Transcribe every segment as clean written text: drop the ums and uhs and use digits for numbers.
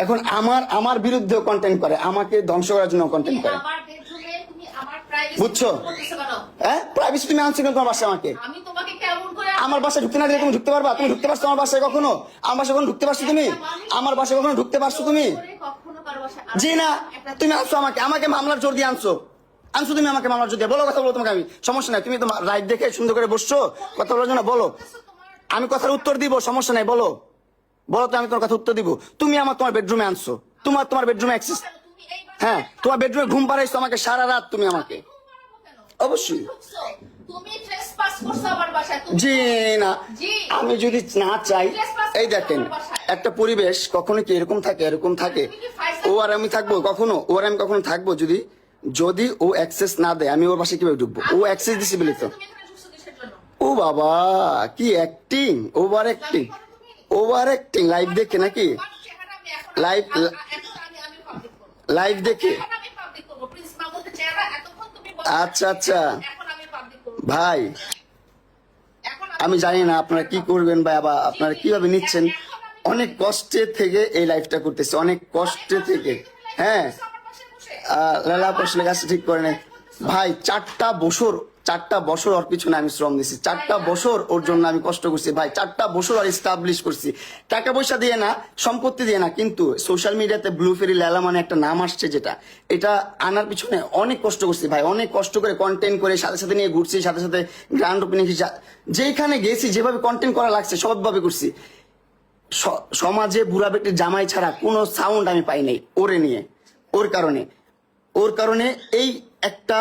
এখন আমার বিরুদ্ধে কন্টেন্ট করে, আমাকে ধ্বংস করার জন্য কন্টেন্ট করে, আমার বেডরুমে তুমি আমার প্রাইভেসি বুঝছো? করতেছো কেন? হ্যাঁ, প্রাইভেসি তুমি আনছো কেন তোমার বাসায় আমাকে? আমি তোমাকে কেমন করে আমার বাসায় ঢুকতে না দিলে তুমি ঢুকতে পারবা? তুমি ঢুকতে পারছো আমার বাসায় কখনো? আমার বাসায় কখনো ঢুকতে পারছো তুমি? আমার বাসায় কখনো ঢুকতে পারছো তুমি? কখনো কারো বাসায় জি না, তুমি আনছো আমাকে মামলার জোর দিয়ে আনছো তুমি আমাকে মামলার জোর দিয়ে। বলো, কথা বলো, তোমাকে আমি সমস্যা নাই, তুমি তোমার রাইট দেখে সুন্দর করে বসছো, কথা বলার জন্য বলো, আমি কথার উত্তর দিব, সমস্যা নাই, বলো বলো তো, আমি তোমার কথা উত্তর দিব। তুমি তোমার বেডরুমে আনছো, তোমার বেডরুমে অ্যাক্সেস, হ্যাঁ, তোমার বেডরুমে ঘুম পাড়াইছো আমাকে সারা রাত তুমি আমাকে, অবশ্যই। তুমি ট্রেসপাস করছো আমার বাসায়। জি না, জি। আমি যদি না চাই, এই দেখেন একটা পরিবেশ কখনো কি এরকম থাকে, ও আর আমি থাকবো কখনো, আমি কখনো থাকবো যদি ও অ্যাক্সেস না দেয়, আমি ওর বাসায় কিভাবে ঢুকবো? ও অ্যাক্সেস দিছি বলে তো। তুমি এখানে ঢুকছো কিসের জন্য? ও বাবা, কি অ্যাক্টিং, ওভার অ্যাক্টিং লাইভ দেখে নাকি? তোমার চেহারা আমি এখন লাইভ আমি পাবলিক করব। লাইভ দেখে? এখন আমি পাবলিক করব। প্রিন্স মামুনের চেহারা এতক্ষণ তুমি বলছো। আচ্ছা এখন আমি পাবলিক করব। ভাই, এখন আমি জানি না আপনারা কি করবেন বা আপনারা কিভাবে নিচ্ছেন। অনেক কষ্টে থেকে এই লাইফটা করতেছি, অনেক কষ্টে থেকে। হ্যাঁ, আমার বাসায় বসে লালা আসলে কাজটা ঠিক করে নেই ভাই। 4টা বছর ওর পিছনে আমি শ্রম দিছি, 4টা বছর ওর জন্য আমি কষ্ট করছি ভাই, 4টা বছর আর এস্টাবলিশ করছি, টাকা পয়সা দিয়ে না, সম্পত্তি দিয়ে না, কিন্তু সোশ্যাল মিডিয়াতে ব্লু ফেরি লেলা মানে একটা নাম আসছে, যেটা এটা আনার পিছনে অনেক কষ্ট করছি ভাই, অনেক কষ্ট করে কন্টেন্ট করে সাথে নিয়ে ঘুরছি, সাথে গ্র্যান্ড ওপেনিং যেখানে গেছি যেভাবে কন্টেন্ট করা লাগছে সবভাবে করছি। সমাজে বুড়া বেটির জামাই ছাড়া কোনো সাউন্ড আমি পাই নাই ওরে নিয়ে। ওর কারণে এই একটা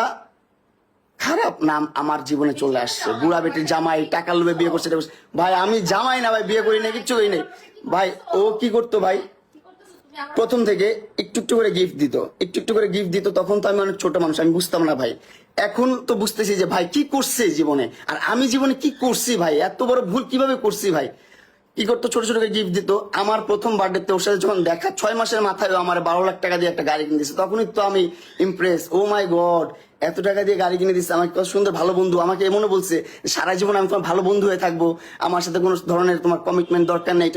খারাপ নাম আমার জীবনে চলে আসছে। বুড়া বেটির জামাই, টাকা লোভে বিয়ে করছে। ভাই আমি জামাই না ভাই, বিয়ে করি না, কিচ্ছু করি নাই ভাই। ও কি করতো ভাই, প্রথম থেকে একটু করে গিফট দিত, তখন তো আমি অনেক ছোট মানুষ, আমি বুঝতাম না ভাই। এখন তো বুঝতেছি যে ভাই কি করছে জীবনে, আর আমি জীবনে কি করছি ভাই, এত বড় ভুল কিভাবে করছি ভাই। কি করতো, ছোট করে গিফট দিত। আমার প্রথম বার্থডেতে ওর সাথে যখন দেখা, 6 মাসের মাথায় আমার 12 লাখ টাকা দিয়ে একটা গাড়ি কিনে দিচ্ছে, তখনই তো আমি ইমপ্রেস। ও মাই গড, এত টাকা দিয়ে গাড়ি কিনে দিচ্ছে আমাকে, কত সুন্দর ভালো বন্ধু। আমাকে এমনও বলছে সারা জীবন আমি তোমার ভালো বন্ধু হয়ে থাকবো, আমার সাথে কোনো ধরনের তোমার কমিটমেন্ট দরকার নেই,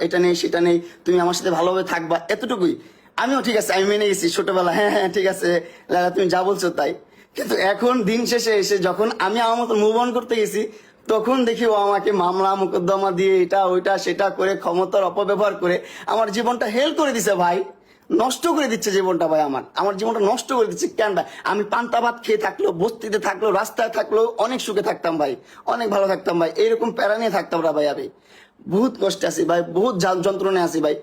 এটা নেই সেটা নেই, তুমি আমার সাথে ভালোভাবে থাকবা, এতটুকুই। আমিও ঠিক আছে, আমি মেনে গেছি ছোটবেলা, হ্যাঁ ঠিক আছে লালা তুমি যা বলছো তাই। কিন্তু এখন দিন শেষে এসে যখন আমি আমার মতো মুভ অন করতে গেছি, তখন দেখি ও আমাকে মামলা মোকদ্দমা দিয়ে এটা ওইটা সেটা করে, ক্ষমতার অপব্যবহার করে আমার জীবনটা হেল করে দিছে ভাই, নষ্ট করে দিচ্ছে জীবনটা ভাই। আমার জীবনটা নষ্ট করে দিচ্ছে কেন ভাই? আমি পান্তা ভাত খেয়ে থাকলো, বস্তিতে থাকলো, রাস্তায় থাকলো, অনেক সুখে থাকতাম ভাই, অনেক ভালো থাকতাম ভাই। এইরকম প্যারা নিয়ে থাকতাম না ভাই। আমি বহুত কষ্টে আছি ভাই, বহুত যন্ত্রণায় আছি ভাই।